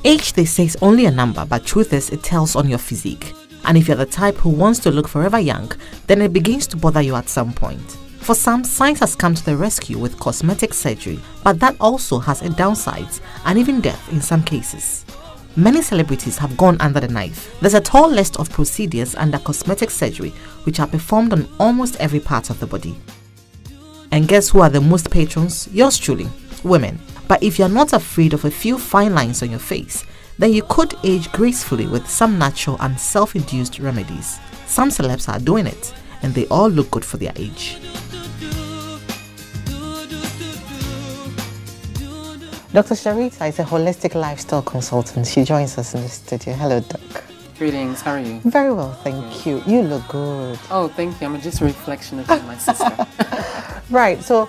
Age, they say, is only a number, but truth is, it tells on your physique. And if you're the type who wants to look forever young, then it begins to bother you at some point. For some, science has come to the rescue with cosmetic surgery, but that also has its downsides and even death in some cases. Many celebrities have gone under the knife. There's a tall list of procedures under cosmetic surgery which are performed on almost every part of the body. And guess who are the most patrons? Yours truly, women. But if you're not afraid of a few fine lines on your face, then you could age gracefully with some natural and self-induced remedies. Some celebs are doing it, and they all look good for their age. Dr. Sharita is a holistic lifestyle consultant. She joins us in the studio. Hello, Doc. Greetings, how are you? Very well, thank you. You look good. Oh, thank you. I'm just a reflection of my sister. Right, so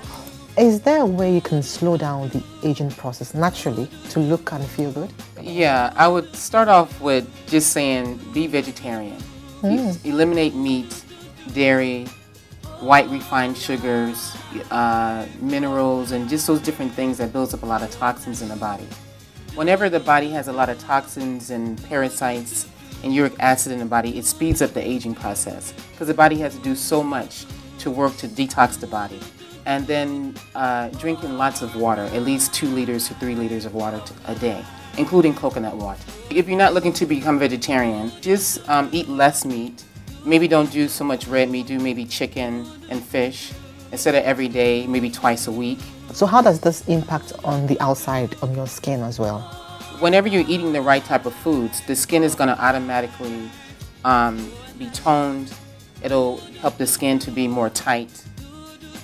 is there a way you can slow down the aging process naturally to look and feel good? Yeah, I would start off with just saying be vegetarian. Eliminate meat, dairy, white refined sugars, minerals, and just those different things that builds up a lot of toxins in the body. Whenever the body has a lot of toxins and parasites and uric acid in the body, it speeds up the aging process because the body has to do so much to work to detox the body. And then drinking lots of water, at least 2 liters to 3 liters of water a day, including coconut water. If you're not looking to become vegetarian, just eat less meat. Maybe don't do so much red meat, do maybe chicken and fish instead of every day, maybe twice a week. So how does this impact on the outside, on your skin as well? Whenever you're eating the right type of foods, the skin is going to automatically be toned. It'll help the skin to be more tight,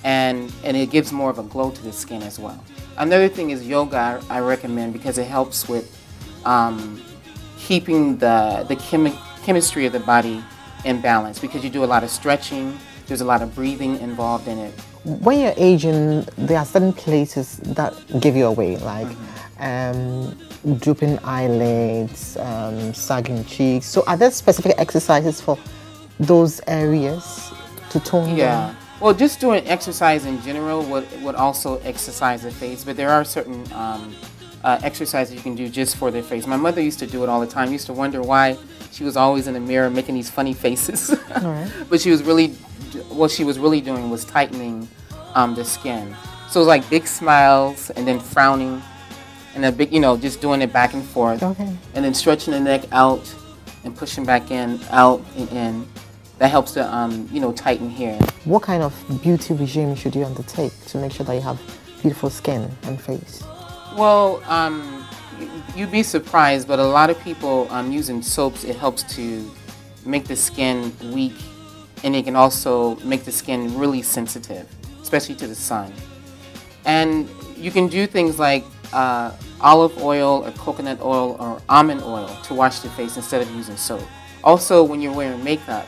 and it gives more of a glow to the skin as well. Another thing is yoga I recommend because it helps with keeping the chemistry of the body in balance because you do a lot of stretching, there's a lot of breathing involved in it. When you're aging, there are certain places that give you away, like drooping eyelids, sagging cheeks. So are there specific exercises for those areas to tone them? Well, just doing exercise in general would also exercise the face, but there are certain exercises you can do just for the face. My mother used to do it all the time. Used to wonder why she was always in the mirror making these funny faces. But she was really, what she was really doing was tightening the skin. So it was like big smiles and then frowning and a big, just doing it back and forth. And then stretching the neck out and pushing back in, out and in. That helps to, tighten hair. What kind of beauty regime should you undertake to make sure that you have beautiful skin and face? Well, you'd be surprised, but a lot of people using soaps, it helps to make the skin weak, and it can also make the skin really sensitive, especially to the sun. And you can do things like olive oil or coconut oil or almond oil to wash the face instead of using soap. Also, when you're wearing makeup,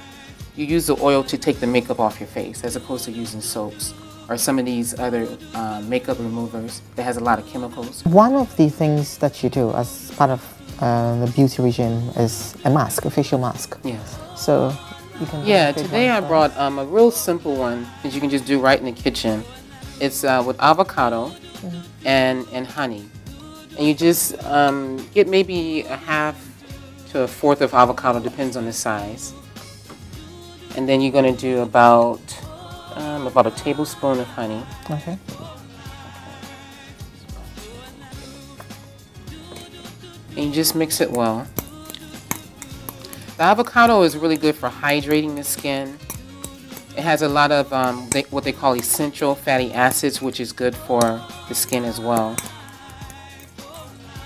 you use the oil to take the makeup off your face as opposed to using soaps or some of these other makeup removers that has a lot of chemicals. One of the things that you do as part of the beauty regime is a mask, a facial mask. Yes. So you can. Yeah, today I brought a real simple one that you can just do right in the kitchen. It's with avocado and honey. And you just get maybe a half to a fourth of avocado, depends on the size. And then you're going to do about a tablespoon of honey. And you just mix it well. The avocado is really good for hydrating the skin. It has a lot of what they call essential fatty acids, which is good for the skin as well.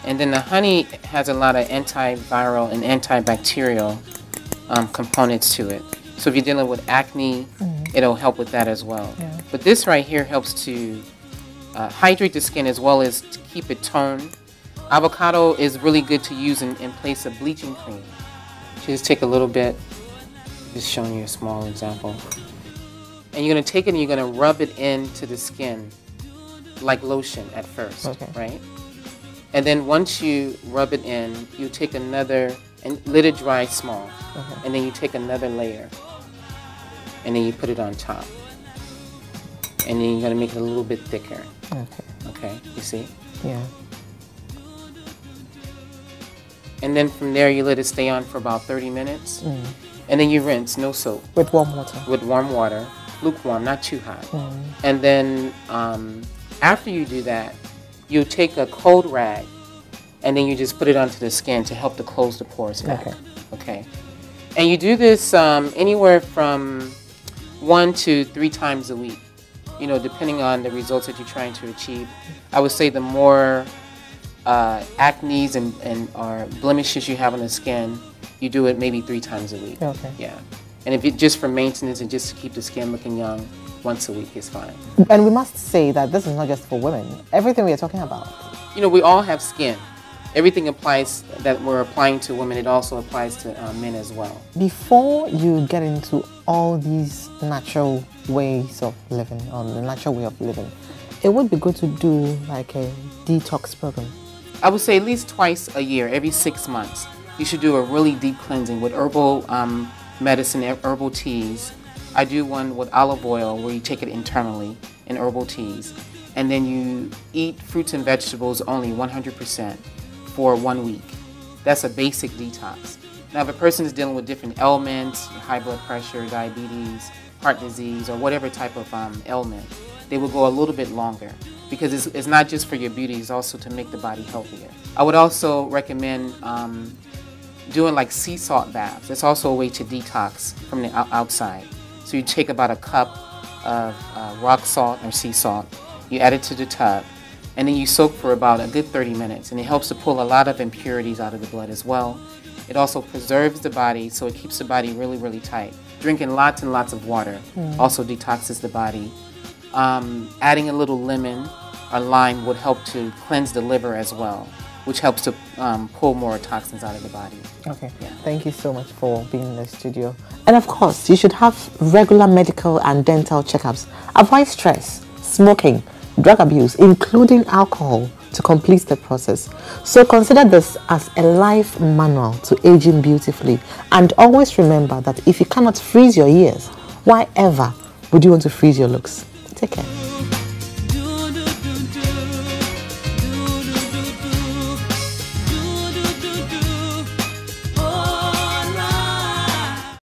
And then the honey has a lot of antiviral and antibacterial components to it. So if you're dealing with acne, it'll help with that as well. But this right here helps to hydrate the skin as well as to keep it toned. Avocado is really good to use in place of bleaching cream. Just take a little bit, just showing you a small example. And you're going to take it and you're going to rub it into the skin like lotion at first, right? And then once you rub it in, you take another, and let it dry small. And then you take another layer. And then you put it on top. And then you're going to make it a little bit thicker. Okay, you see? Yeah. And then from there, you let it stay on for about 30 minutes. And then you rinse, no soap. With warm water? With warm water, lukewarm, not too hot. And then after you do that, you take a cold rag and then you just put it onto the skin to help to close the pores back. Okay. And you do this anywhere from 1 to 3 times a week, you know, depending on the results that you're trying to achieve. I would say the more acne and or blemishes you have on the skin, you do it maybe 3 times a week. Okay. Yeah. And if it's just for maintenance and just to keep the skin looking young, once a week is fine. And we must say that this is not just for women. Everything we are talking about. You know, we all have skin. Everything applies that we're applying to women, it also applies to men as well. Before you get into all these natural ways of living, or the natural way of living, it would be good to do like a detox program. I would say at least twice a year, every 6 months, you should do a really deep cleansing with herbal medicine, herbal teas. I do one with olive oil where you take it internally in herbal teas. And then you eat fruits and vegetables only 100% for 1 week. That's a basic detox. Now, if a person is dealing with different ailments, high blood pressure, diabetes, heart disease, or whatever type of ailment, they will go a little bit longer because it's not just for your beauty, it's also to make the body healthier. I would also recommend doing like sea salt baths. That's also a way to detox from the outside. So you take about a cup of rock salt or sea salt, you add it to the tub, and then you soak for about a good 30 minutes, and it helps to pull a lot of impurities out of the blood as well. It also preserves the body, so it keeps the body really, really tight. Drinking lots and lots of water also detoxes the body. Adding a little lemon or lime would help to cleanse the liver as well, which helps to pull more toxins out of the body. Okay, yeah. Thank you so much for being in the studio. And of course, you should have regular medical and dental checkups. Avoid stress, smoking, drug abuse, including alcohol, to complete the process. So consider this as a life manual to aging beautifully. And always remember that if you cannot freeze your years, why ever would you want to freeze your looks? Take care.